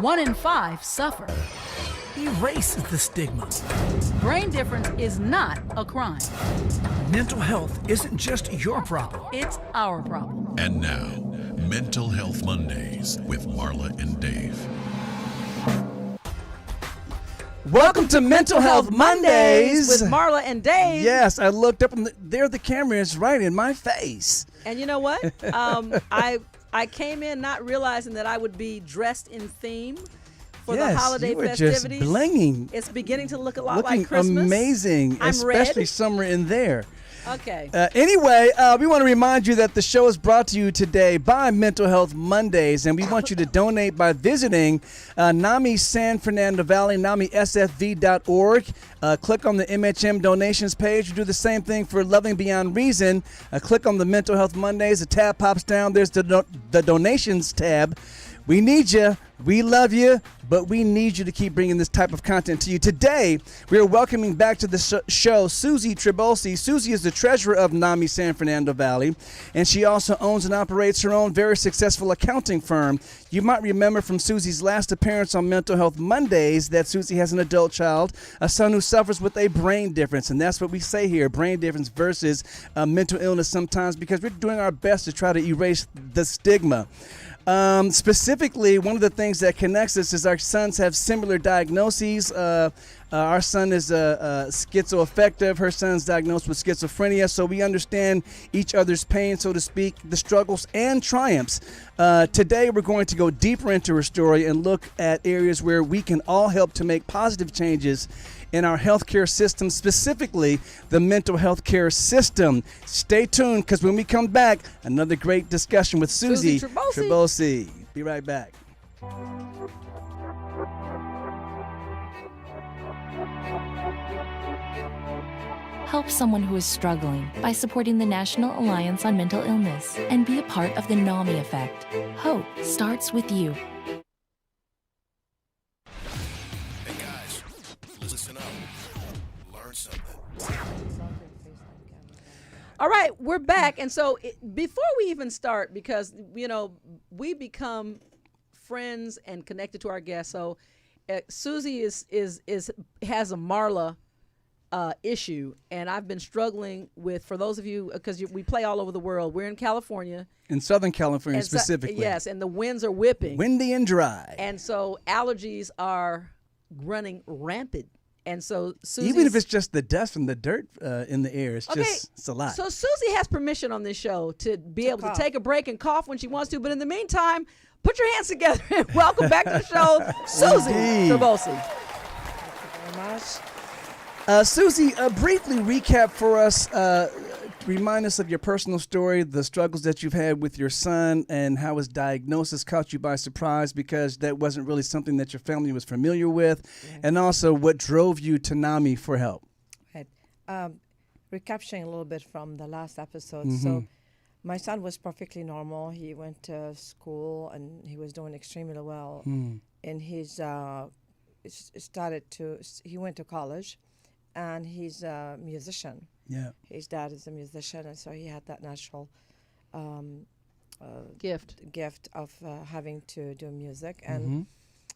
One in five suffer. Erase the stigma. Brain difference is not a crime. Mental health isn't just your problem. It's our problem. And now, Mental Health Mondays with Marla and Dave. Welcome to Mental Health Mondays with Marla and Dave. Yes, I looked up and there the camera is right in my face. And you know what? I came in not realizing that I would be dressed in theme for the holiday you were festivities. Just blinging. It's beginning to look a lot Looking like Christmas. amazing, I'm especially red. somewhere in there. Okay. Anyway, we want to remind you that the show is brought to you today by Mental Health Mondays, and we want you to donate by visiting NAMI San Fernando Valley, NAMI-SFV.org. Click on the MHM donations page. You do the same thing for Loving Beyond Reason. Click on the Mental Health Mondays. The tab pops down. There's the donations tab. We need you. We love you, but we need you to keep bringing this type of content to you. Today, we are welcoming back to the show Susie Traboulsi. Susie is the treasurer of NAMI San Fernando Valley, and she also owns and operates her own very successful accounting firm. You might remember from Susie's last appearance on Mental Health Mondays that Susie has an adult child, a son who suffers with a brain difference, and that's what we say here, brain difference versus mental illness sometimes, because we're doing our best to try to erase the stigma. Specifically, one of the things that connects us is our sons have similar diagnoses. Our son is schizoaffective. Her son's diagnosed with schizophrenia. So we understand each other's pain, so to speak, the struggles and triumphs. Today, we're going to go deeper into her story and look at areas where we can all help to make positive changes in our healthcare system, specifically the mental health care system. Stay tuned, because when we come back, another great discussion with Susie Traboulsi. Be right back. Help someone who is struggling by supporting the National Alliance on Mental Illness and be a part of the NAMI effect. Hope starts with you. Hey guys, listen up. Learn something. All right, we're back. And so before we even start, because, you know, we become friends and connected to our guests. So Susie has a Marla issue, and I've been struggling with, for those of you, because we play all over the world. We're in California. In Southern California specifically. Yes, and the winds are whipping. Windy and dry. And so allergies are running rampant. And so Susie, even if it's just the dust from the dirt in the air, it's a lot. So Susie has permission on this show to be able to take a break and cough when she wants to. But in the meantime, put your hands together and welcome back to the show, Susie Traboulsi. Thank you very much. Susie, briefly recap for us, remind us of your personal story, the struggles that you've had with your son, and how his diagnosis caught you by surprise, because that wasn't really something that your family was familiar with, and also what drove you to NAMI for help. Right. Recapturing a little bit from the last episode. So my son was perfectly normal. He went to school and he was doing extremely well. And he went to college, and he's a musician. Yeah. His dad is a musician, and so he had that natural gift of having to do music. And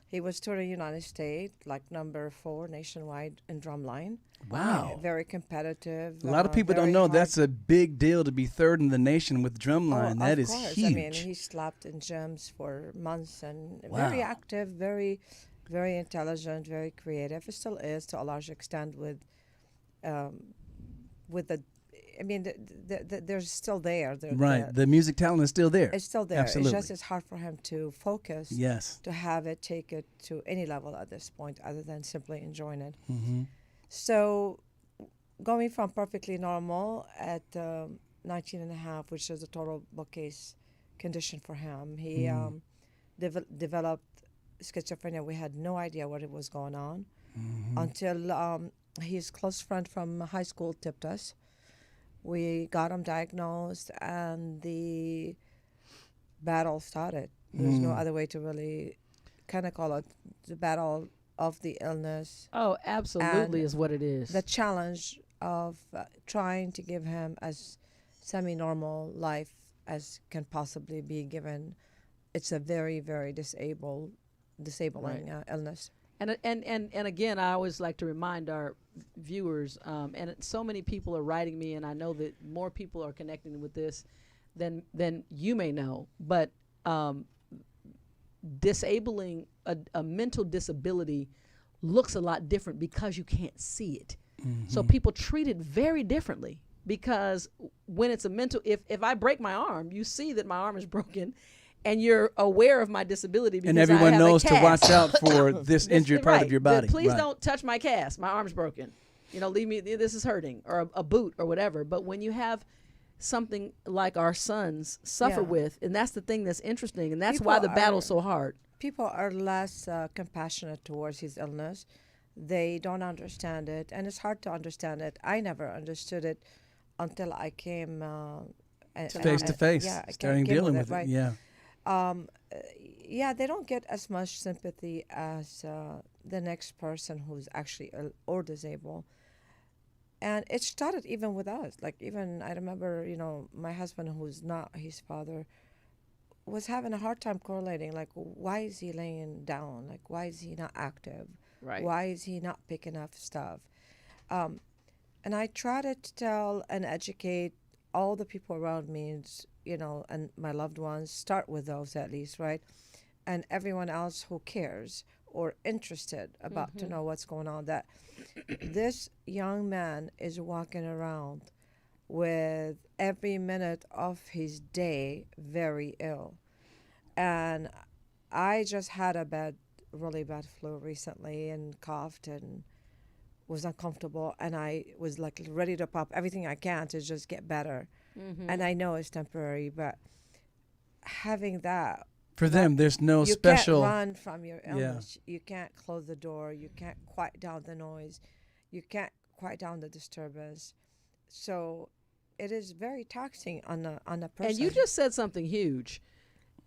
he was touring the United States, like number 4 nationwide in drumline. Wow. Very competitive. A lot of people don't know that's a big deal to be third in the nation with drumline. That is huge. I mean, he slapped in gyms for months, and very active, very, very intelligent, very creative. It still is to a large extent with they're still there. The music talent is still there. It's still there. Absolutely. It's just hard for him to focus. Yes. To have it, take it to any level at this point other than simply enjoying it. So going from perfectly normal at 19 and a half, which is a total bookcase condition for him, he developed schizophrenia. We had no idea what it was going on until his close friend from high school tipped us. We got him diagnosed, and the battle started. There's no other way to really kind of call it, the battle of the illness. Oh, absolutely is what it is. The challenge of trying to give him as semi-normal life as can possibly be given. It's a very, very disabling illness. And again, I always like to remind our viewers, and so many people are writing me, and I know that more people are connecting with this than you may know. But disabling a mental disability looks a lot different because you can't see it. So people treat it very differently, because when it's a mental, if I break my arm, you see that my arm is broken, and you're aware of my disability because and everyone I have knows a to cast. watch out for this injured part Right. of your body. Please Right. don't touch my cast. My arm's broken. Leave me. This is hurting, or a boot, or whatever. But when you have something like our sons suffer Yeah. with, and that's the thing that's interesting, and that's People why the battle's are- so hard. People are less compassionate towards his illness. They don't understand it, and it's hard to understand it. I never understood it until I came Face to face, Yeah, starting came dealing it, with it. right. Yeah. Yeah, they don't get as much sympathy as the next person who's actually ill or disabled. And it started even with us. Like, even I remember, my husband, who's not his father, was having a hard time correlating. Like, why is he laying down? Like, why is he not active? Right. Why is he not picking up stuff? And I try to tell and educate all the people around me, and my loved ones, start with those at least, right? And everyone else who cares or interested about to know what's going on, that this young man is walking around with every minute of his day very ill. And I just had a really bad flu recently, and coughed and was uncomfortable, and I was like ready to pop everything I can to just get better. And I know it's temporary, but having that, For them, there's no you special. can't run from your illness. You can't close the door. You can't quiet down the noise. You can't quiet down the disturbance. So it is very taxing on a person. And you just said something huge.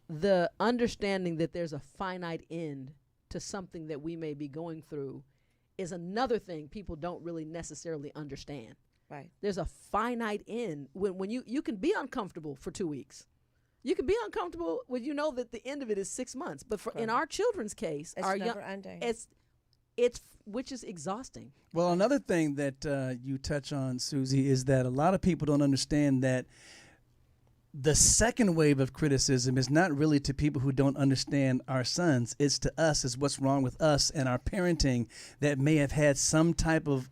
The understanding that there's a finite end to something that we may be going through is another thing people don't really necessarily understand. right. There's a finite end. When you can be uncomfortable for 2 weeks. You can be uncomfortable when you know that the end of it is 6 months. But in our children's case, It's our never ending. it's which is exhausting. Well, another thing that you touch on, Susie, is that a lot of people don't understand that the second wave of criticism is not really to people who don't understand our sons. It's to us, is what's wrong with us and our parenting that may have had some type of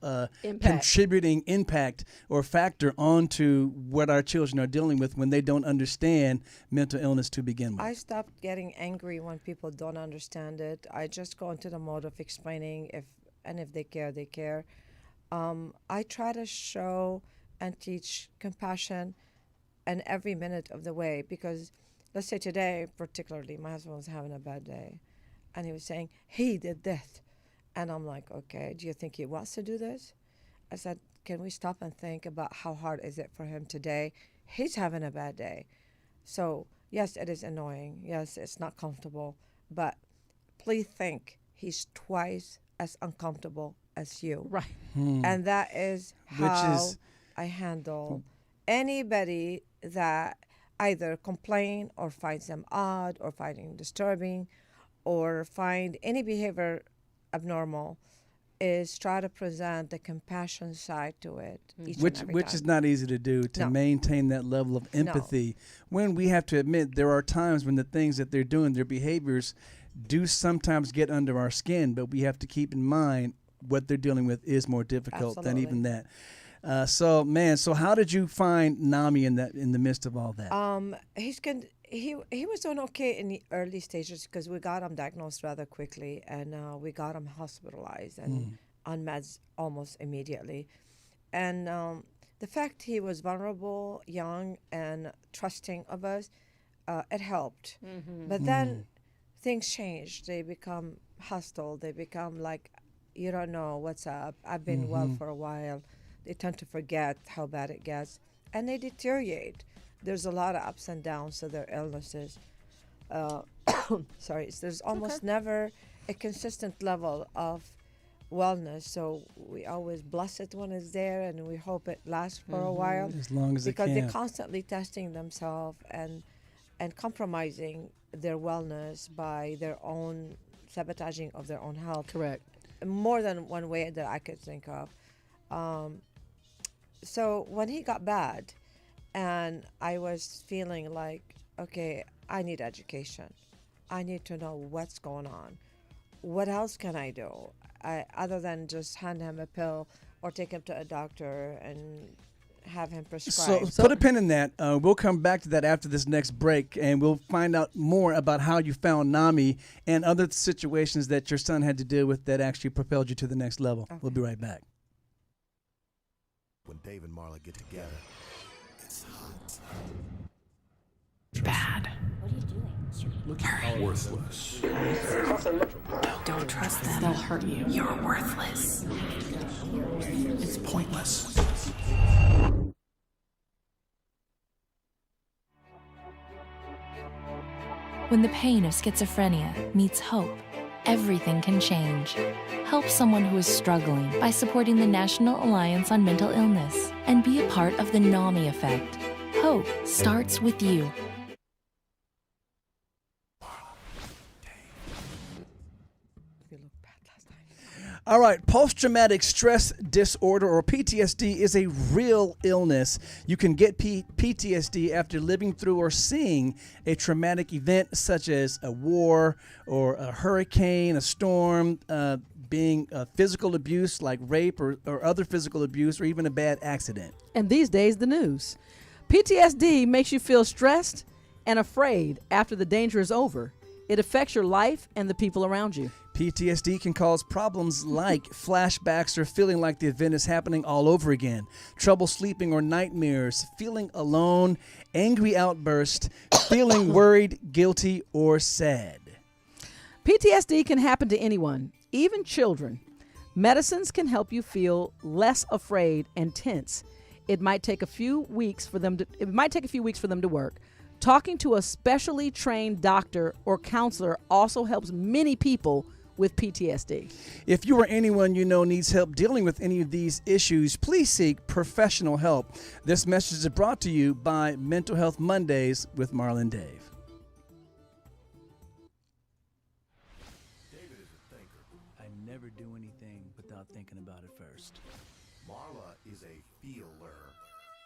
contributing impact or factor onto what our children are dealing with when they don't understand mental illness to begin with. I stopped getting angry when people don't understand it. I just go into the mode of explaining if they care, they care. I try to show and teach compassion and every minute of the way, because let's say today particularly my husband was having a bad day and he was saying he did this, and I'm like, okay, do you think he wants to do this? I said, can we stop and think about how hard is it for him today? He's having a bad day. So yes, it is annoying, yes, it's not comfortable, but please think he's twice as uncomfortable as you, Right. and that is Which how is- I handle anybody that either complain or finds them odd or finding disturbing or find any behavior abnormal. Is try to present the compassion side to it each and every Which time. is not easy to do, to No. maintain that level of empathy when we have to admit there are times when the things that they're doing, their behaviors, do sometimes get under our skin, but we have to keep in mind what they're dealing with is more difficult than even that. So how did you find NAMI in the midst of all that? He was doing okay in the early stages because we got him diagnosed rather quickly, and we got him hospitalized and on meds almost immediately. And the fact he was vulnerable, young, and trusting of us, it helped. But then things changed. They become hostile. They become like, you don't know what's up. I've been well for a while. They tend to forget how bad it gets, and they deteriorate. There's a lot of ups and downs to their illnesses. Sorry, there's almost never a consistent level of wellness. So we always bless it when it's there, and we hope it lasts for a while. As long as it Because can. they're constantly testing themselves and compromising their wellness by their own sabotaging of their own health. Correct. More than one way that I could think of. So when he got bad, and I was feeling like, okay, I need education. I need to know what's going on. What else can I do? Other than just hand him a pill or take him to a doctor and have him prescribed. So put a pin in that. We'll come back to that after this next break, and we'll find out more about how you found NAMI and other situations that your son had to deal with that actually propelled you to the next level. Okay. We'll be right back. When Dave and Marla get together, it's hot. Bad. What are you doing? Worthless. Don't trust them. They'll hurt you. You're worthless. It's pointless. When the pain of schizophrenia meets hope, everything can change. Help someone who is struggling by supporting the National Alliance on Mental Illness and be a part of the NAMI effect. Hope starts with you. You look bad last time. All right, post-traumatic stress disorder, or PTSD, is a real illness. You can get PTSD after living through or seeing a traumatic event such as a war or a hurricane, a storm, being physical abuse like rape or other physical abuse, or even a bad accident. And these days, the news. PTSD makes you feel stressed and afraid after the danger is over. It affects your life and the people around you. PTSD can cause problems like flashbacks or feeling like the event is happening all over again, trouble sleeping or nightmares, feeling alone, angry outbursts, feeling worried, guilty, or sad. PTSD can happen to anyone, even children. Medicines can help you feel less afraid and tense. It might take a few weeks for them to work. Talking to a specially trained doctor or counselor also helps many people with PTSD. If you or anyone you know needs help dealing with any of these issues, please seek professional help. This message is brought to you by Mental Health Mondays with Marla and Dave. David is a thinker. I never do anything without thinking about it first. Marla is a feeler.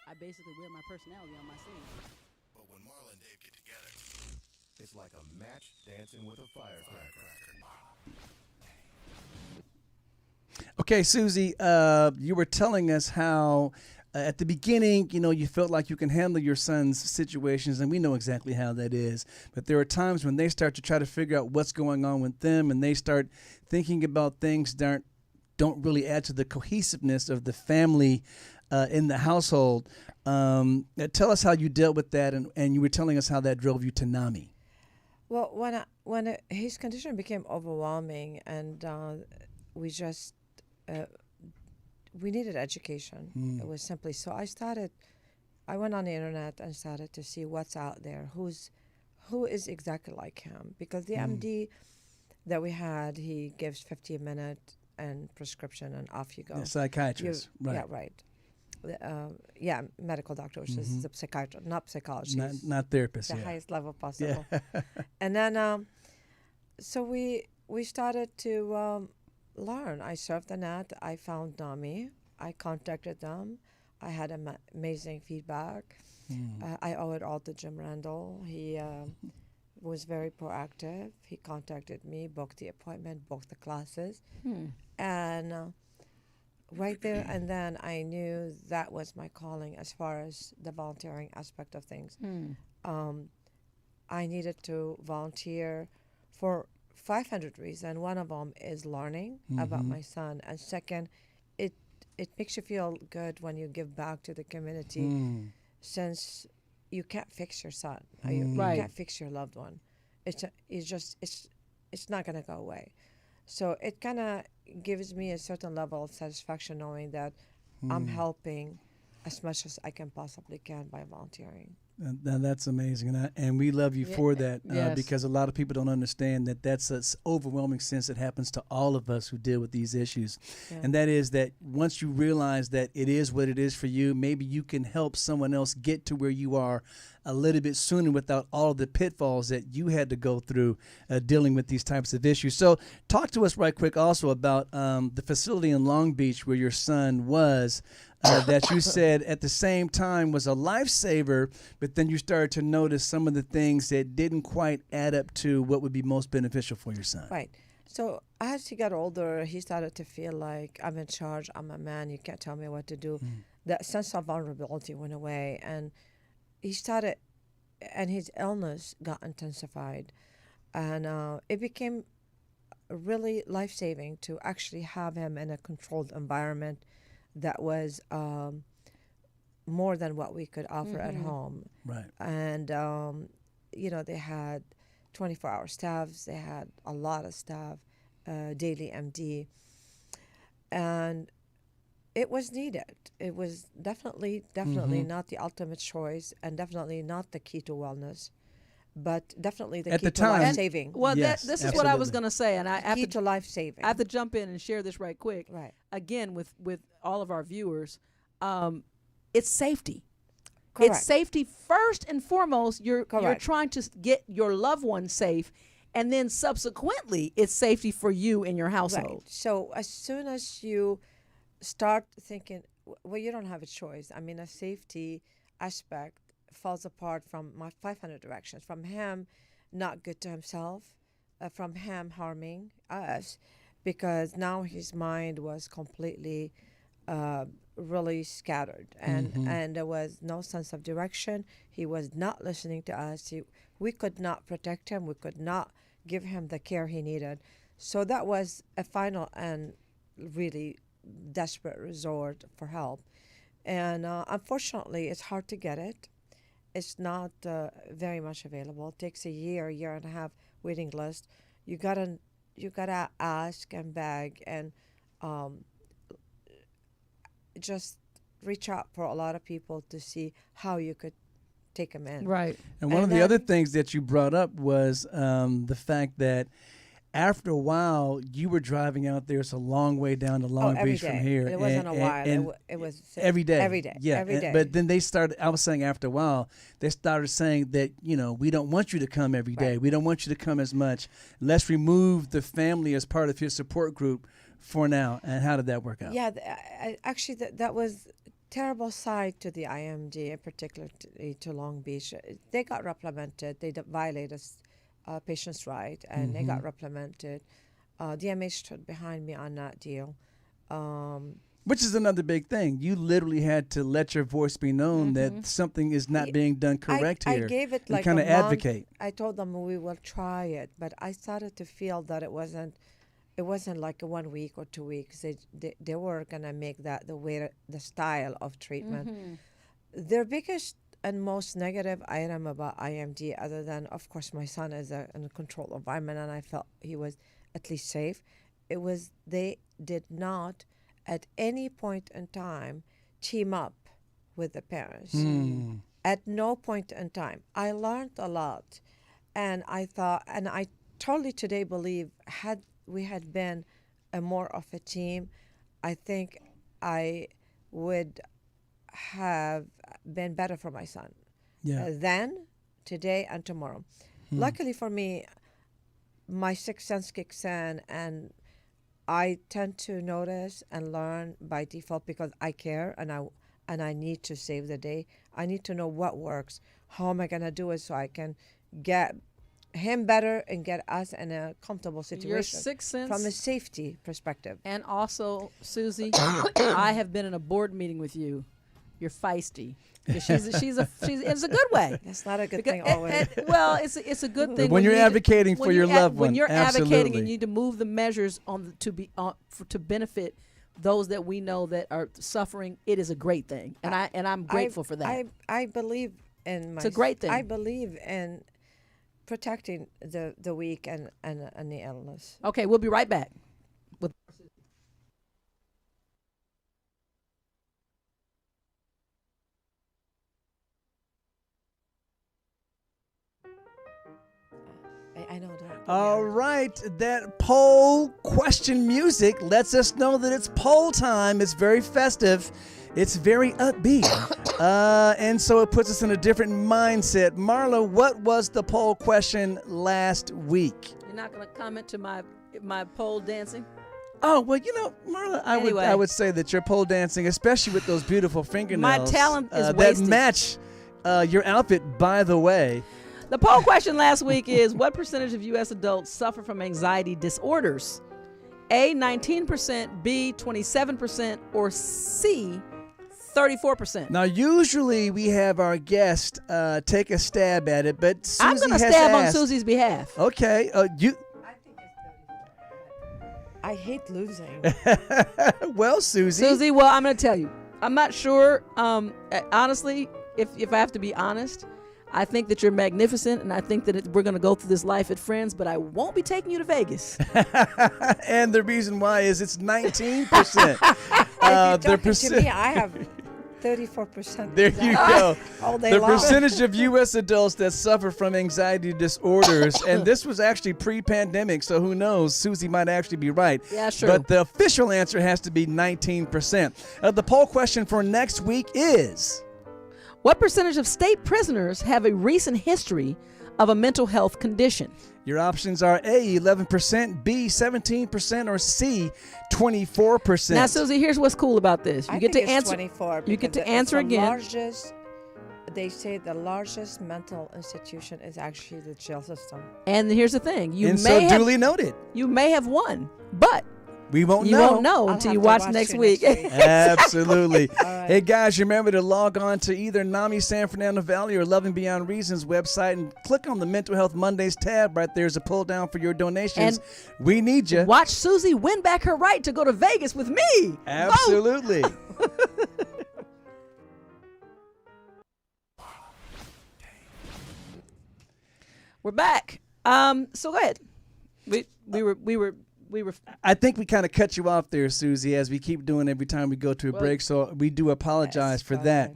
I basically wear my personality on my sleeve. But when Marla and Dave get together, it's like a match dancing with a firecracker. Okay, Susie, you were telling us how at the beginning, you felt like you can handle your son's situations, and we know exactly how that is. But there are times when they start to try to figure out what's going on with them, and they start thinking about things that don't really add to the cohesiveness of the family in the household. Tell us how you dealt with that, and you were telling us how that drove you to NAMI. Well, when his condition became overwhelming, and we just we needed education. It was simply so. I went on the internet and started to see what's out there, who is exactly like him, because the MD that we had, he gives 50-minute and prescription, and off you go. Yeah, psychiatrist, right? Yeah, right. Medical doctor, which is a psychiatrist, not psychologist. Not therapist. The Yeah. highest level possible. Yeah. And then, so we started to learn. I surfed the net. I found NAMI. I contacted them. I had amazing feedback. I owe it all to Jim Randall. He was very proactive. He contacted me, booked the appointment, booked the classes. And right there and then I knew that was my calling as far as the volunteering aspect of things. I needed to volunteer for 500 reasons. One of them is learning about my son. And second, it makes you feel good when you give back to the community, since you can't fix your son. You can't fix your loved one. It's not going to go away. So it kind of gives me a certain level of satisfaction knowing that I'm helping as much as I can possibly can by volunteering. And that's amazing, and we love you for that yes. because a lot of people don't understand that that's an overwhelming sense that happens to all of us who deal with these issues, and that is that once you realize that it is what it is for you, maybe you can help someone else get to where you are a little bit sooner without all of the pitfalls that you had to go through dealing with these types of issues. So talk to us right quick also about the facility in Long Beach where your son was. That you said at the same time was a lifesaver, but then you started to notice some of the things that didn't quite add up to what would be most beneficial for your son. Right. So as he got older, he started to feel like, I'm in charge, I'm a man, you can't tell me what to do. That sense of vulnerability went away, and he started, and his illness got intensified. And it became really life-saving to actually have him in a controlled environment that was more than what we could offer at home. Right. And, they had 24-hour staffs. They had a lot of staff, daily MD. And it was needed. It was definitely not the ultimate choice, and definitely not the key to wellness, but definitely the at key the to time, life-saving. Well, yes, this is what I was going to say, and key to life-saving. I have to jump in and share this right quick. Right. Again, with all of our viewers, it's safety. Correct. It's safety first and foremost. You're trying to get your loved one safe, and then subsequently, it's safety for you and your household. Right. So as soon as you start thinking, well, you don't have a choice. I mean, a safety aspect falls apart from my 500 directions, from him not good to himself, from him harming us, because now his mind was completely really scattered, and there was no sense of direction. He was not listening to us. We could not protect him. We could not give him the care he needed. So that was a final and really desperate resort for help. And unfortunately, it's hard to get it. It's not very much available. It takes a year and a half waiting list. You gotta ask and beg and just reach out for a lot of people to see how you could take them in. Right. And one of the other things that you brought up was the fact that after a while, you were driving out there. It's a long way down to Long Beach from here. It wasn't a while. It was every day. Every day. Yeah. Every day. But then they started, I was saying after a while, they started saying that, we don't want you to come every day. Right. We don't want you to come as much. Let's remove the family as part of your support group for now. And how did that work out? Yeah, actually, that was terrible side to the IMD, particularly to Long Beach. They got reprimanded. They violated patients' right, and they got reprimanded. DMH stood behind me on that deal. Which is another big thing. You literally had to let your voice be known that something is not being done correct here. I gave it and like kind a of month. advocate. I told them we will try it, but I started to feel that it wasn't like a 1 week or 2 weeks. They were gonna make that the style of treatment. Their biggest and most negative item about IMD, other than, of course, my son is in a controlled environment and I felt he was at least safe, it was they did not at any point in time team up with the parents. At no point in time. I learned a lot, and I thought, and I totally today believe, had we had been a more of a team, I think I would have been better for my son. Then, today, and tomorrow. Luckily for me, my sixth sense kicks in, and I tend to notice and learn by default because I care, and I need to save the day. I need to know what works. How am I gonna do it so I can get him better and get us in a comfortable situation? Your sixth sense, from a safety perspective. And also, Susie, I have been in a board meeting with you. You're feisty. She's it's a good way. That's not a good thing always. Well, it's a good thing when you're advocating for your loved one. When you're absolutely. advocating, and you need to move the measures to benefit those that we know that are suffering. It is a great thing, and I'm grateful for that. I believe in it's a great thing. I believe in protecting the weak and the illness. Okay, we'll be right back. I know that. All right, that poll question music lets us know that it's poll time. It's very festive. It's very upbeat. And so it puts us in a different mindset. Marla, what was the poll question last week? You're not going to comment to my pole dancing? Oh, well, Marla, I would say that your pole dancing, especially with those beautiful fingernails. My talent is that wasted. match your outfit, by the way. The poll question last week is, what percentage of U.S. adults suffer from anxiety disorders? A, 19%, B, 27%, or C, 34%. Now, usually we have our guest take a stab at it, but Susie I'm going to has stab on asked. Susie's behalf. Okay, I hate losing. Well, Susie. Susie, well, I'm going to tell you. I'm not sure. Honestly, if I have to be honest, I think that you're magnificent, and I think that we're going to go through this life at Friends, but I won't be taking you to Vegas. And the reason why is it's 19%. If you're talking to me, I have 34%. There you go. All day The long. percentage of U.S. adults that suffer from anxiety disorders, and this was actually pre-pandemic, so who knows? Susie might actually be right. Yeah, sure. But the official answer has to be 19%. The poll question for next week is... What percentage of state prisoners have a recent history of a mental health condition? Your options are A, 11%, B, 17%, or C, 24%. Now, Susie, here's what's cool about this. I think it's 24. You get to because answer the again. Largest, they say the largest mental institution is actually the jail system. And here's the thing. Duly noted. You may have won, but we won't you know. won't know I'll until have you to watch watch next you week. next week. Absolutely. right. Hey, guys, remember to log on to either NAMI San Fernando Valley or Love and Beyond Reasons website and click on the Mental Health Mondays tab. Right there's a pull down for your donations. And we need you. Watch Susie win back her right to go to Vegas with me. Absolutely. We're back. So go ahead. We were. I think we kind of cut you off there, Susie, as we keep doing every time we go to a break. So we do apologize for that.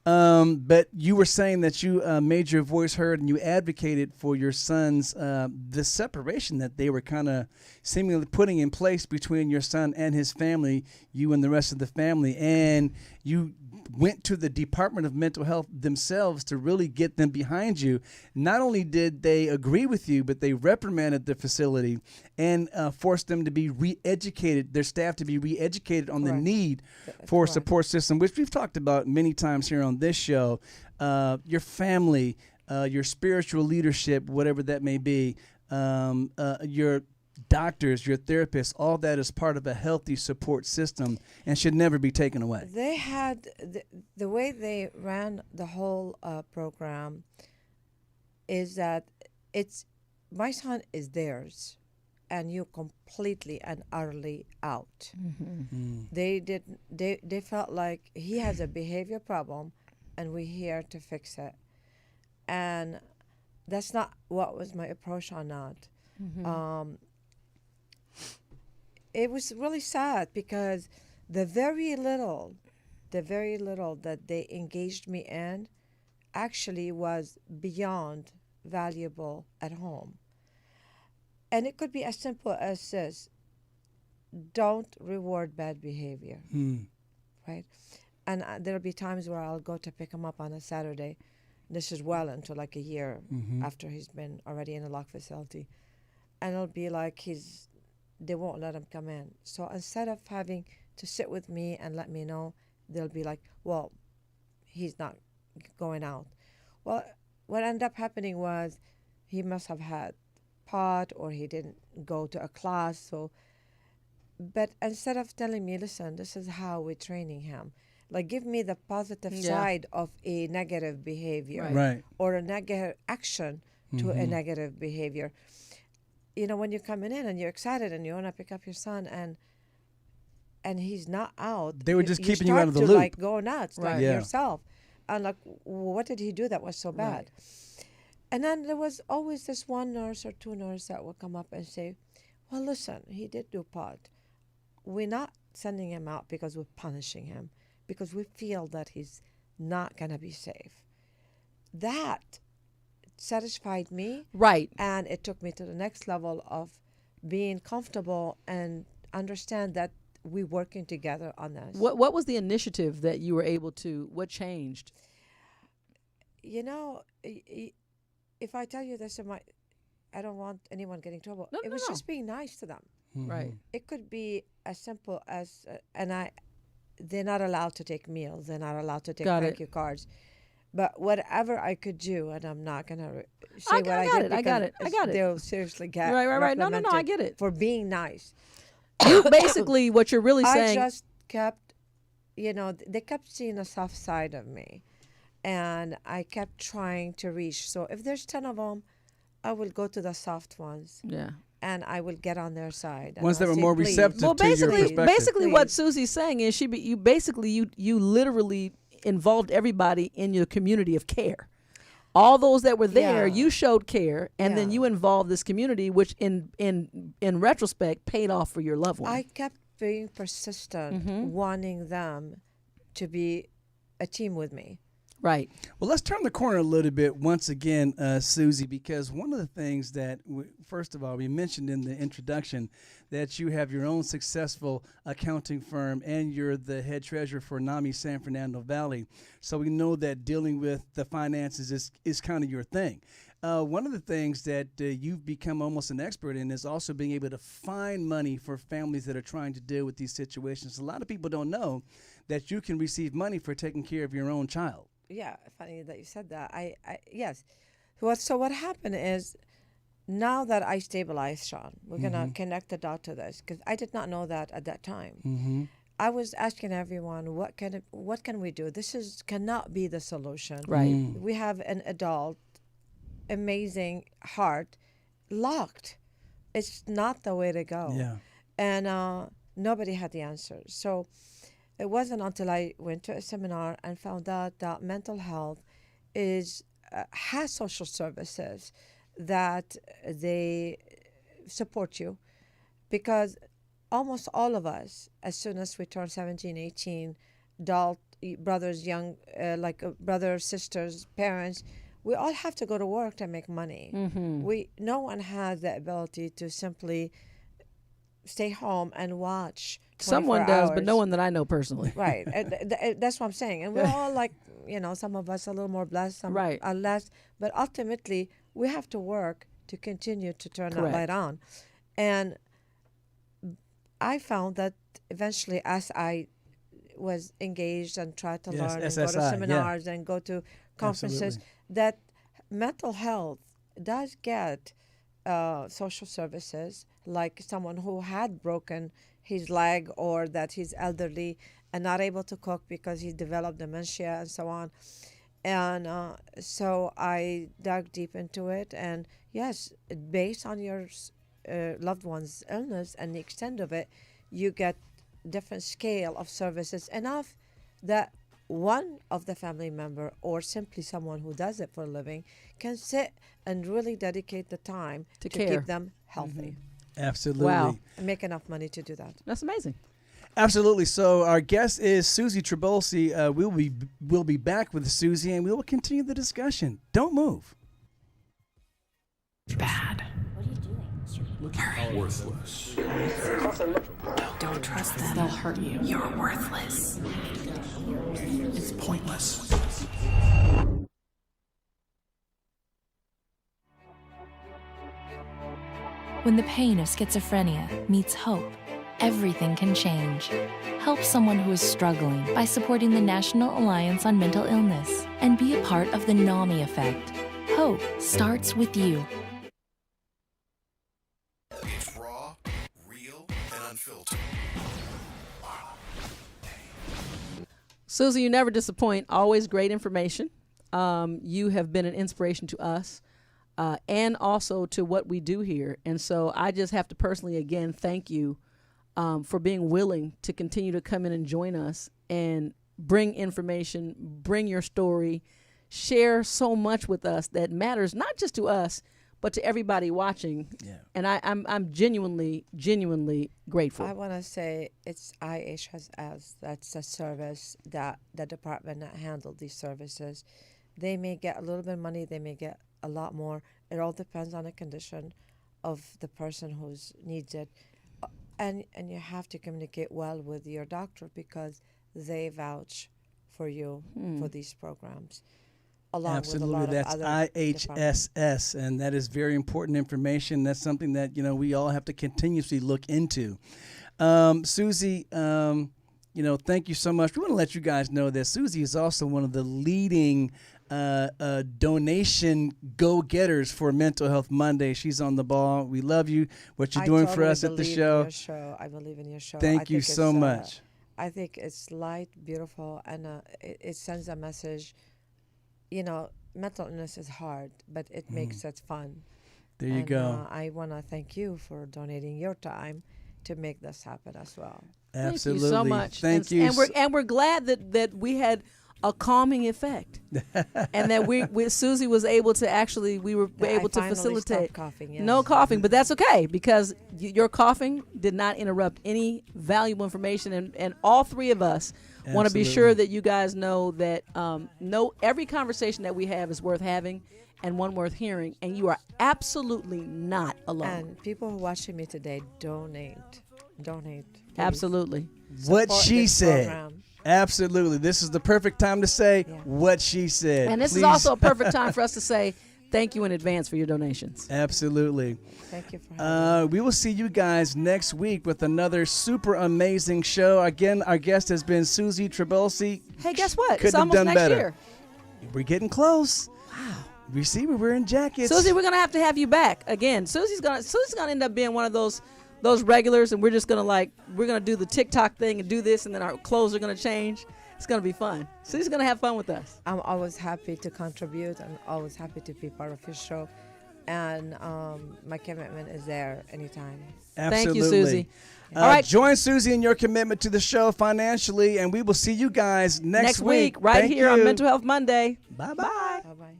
But you were saying that you made your voice heard and you advocated for your sons, the separation that they were kind of seemingly putting in place between your son and his family, you and the rest of the family. And you went to the Department of Mental Health themselves to really get them behind you. Not only did they agree with you, but they reprimanded the facility and forced them to be re-educated, their staff to be re-educated on the need for a support system, which we've talked about many times here on this show. Your family, your spiritual leadership, whatever that may be, your doctors, your therapists, all that is part of a healthy support system and should never be taken away. They had the way they ran the whole program is that it's my son is theirs and you completely and utterly out. They felt like he has a behavior problem and we're here to fix it, and that's not what was my approach on that. It was really sad because the very little that they engaged me in actually was beyond valuable at home. And it could be as simple as this: don't reward bad behavior, right? And there'll be times where I'll go to pick him up on a Saturday. This is well into like a year after he's been already in a locked facility. And it'll be like they won't let him come in. So instead of having to sit with me and let me know, they'll be like, well, he's not going out. Well, what ended up happening was he must have had pot or he didn't go to a class. But instead of telling me, listen, this is how we're training him, like give me the positive side of a negative behavior or a negative action to a negative behavior. You know, when you're coming in and you're excited and you want to pick up your son and he's not out, they were just keeping you out of the loop. Like go nuts, like yourself, and like, what did he do that was so bad? And then there was always this one nurse or two nurses that would come up and say, well, listen, he did do pot. We're not sending him out because we're punishing him, because we feel that he's not gonna be safe. That satisfied me. Right. And it took me to the next level of being comfortable and understand that we're working together on this. What was the initiative that you were able to, what changed? You know, if I tell you this, I don't want anyone getting in trouble. No, it no, was no. just being nice to them. Right. It could be as simple as, they're not allowed to take meals. They're not allowed to take Got thank it. you cards. But whatever I could do, and I'm not going to say I what I got did. it, I got because it, I got it. They'll seriously get Right. No, I reprimanded get it. for being nice. You basically, what you're really I saying. just kept, they kept seeing a soft side of me. And I kept trying to reach. So if there's 10 of them, I will go to the soft ones. Yeah. And I will get on their side. And Ones that I'll were say, more "Please." receptive Well, to your perspective. basically, what Please. Susie's saying is you literally involved everybody in your community of care. All those that were there, Yeah. you showed care, and then Yeah. you involved this community, which in retrospect paid off for your loved one. I kept being persistent, Mm-hmm. wanting them to be a team with me. Right. Well, let's turn the corner a little bit once again, Susie, because one of the things that, first of all, we mentioned in the introduction that you have your own successful accounting firm and you're the head treasurer for NAMI San Fernando Valley. So we know that dealing with the finances is kind of your thing. One of the things that you've become almost an expert in is also being able to find money for families that are trying to deal with these situations. A lot of people don't know that you can receive money for taking care of your own child. Yeah, funny that you said that. Yes. So what happened is, now that I stabilized Sean, we're gonna connect the dot to this because I did not know that at that time. I was asking everyone, what can we do? This cannot be the solution. Right. We have an adult, amazing heart, locked. It's not the way to go. Yeah. And nobody had the answers. So it wasn't until I went to a seminar and found out that mental health has social services that they support you, because almost all of us, as soon as we turn 17, 18, adult brothers, young, brothers, sisters, parents, we all have to go to work to make money. No one has the ability to simply stay home and watch. Someone does, but hours. no one that I know personally. Right. That's what I'm saying. And we're all some of us a little more blessed, some Right. are less. But ultimately, we have to work to continue to turn Correct. that light on. And I found that eventually, as I was engaged and tried to Yes, learn and go SSI, to yeah. seminars and go to conferences, Absolutely. that mental health does get social services, like someone who had broken his leg or that he's elderly and not able to cook because he developed dementia and so on. And so I dug deep into it. And yes, based on your loved one's illness and the extent of it, you get different scale of services, enough that one of the family member or simply someone who does it for a living can sit and really dedicate the time to care. keep them healthy Absolutely. Wow. and make enough money to do that. That's amazing. Absolutely. So our guest is Susie Traboulsi. We'll be back with Susie, and we will continue the discussion. Don't move. Bad. Worthless. Don't trust them. They'll hurt you. You're worthless. It's pointless. When the pain of schizophrenia meets hope, everything can change. Help someone who is struggling by supporting the National Alliance on Mental Illness and be a part of the NAMI effect. Hope starts with you. It's raw, real, and unfiltered. Susie, you never disappoint. Always great information. You have been an inspiration to us and also to what we do here. And so I just have to personally, again, thank you for being willing to continue to come in and join us and bring information, bring your story, share so much with us that matters not just to us, but to everybody watching. Yeah. And I'm genuinely grateful. I want to say it's IHSS. That's a service that the department that handled these services. They may get a little bit of money. They may get a lot more. It all depends on the condition of the person who's needs it. And you have to communicate well with your doctor because they vouch for you for these programs. Along Absolutely, with a lot that's of other IHSS, and that is very important information. That's something that we all have to continuously look into. Susie, thank you so much. We want to let you guys know that Susie is also one of the leading donation go-getters for Mental Health Monday. She's on the ball. We love you. What you're doing for us at the show. I believe in your show. Thank you so much. I think it's light, beautiful, and it sends a message. Mental illness is hard, but it makes it fun. There you go. I want to thank you for donating your time to make this happen as well. Absolutely. Thank you so much. Thank you. And we're glad that we had a calming effect, and that we Susie was able to able to facilitate coughing, yes. no coughing, but that's okay because your coughing did not interrupt any valuable information, and all three of us want to be sure that you guys know that every conversation that we have is worth having and one worth hearing, and you are absolutely not alone. And people who are watching me today, donate. Please. Absolutely. What she said. Program. Absolutely. This is the perfect time to say what she said. And this Please. is also a perfect time for us to say thank you in advance for your donations. Absolutely. Thank you for having me. We will see you guys next week with another super amazing show. Again, our guest has been Susie Traboulsi. Hey, guess what? Couldn't it's have almost done next better. year. We're getting close. Wow. We see we're wearing jackets. Susie, we're gonna have to have you back again. Susie's gonna end up being one of those regulars, and we're just gonna do the TikTok thing and do this, and then our clothes are gonna change. It's gonna be fun. Susie's gonna have fun with us. I'm always happy to contribute. I'm always happy to be part of your show, and my commitment is there anytime. Absolutely. Thank you, Susie. All right. Join Susie in your commitment to the show financially, and we will see you guys next week, right Thank here you. on Mental Health Monday. Bye-bye. Bye bye.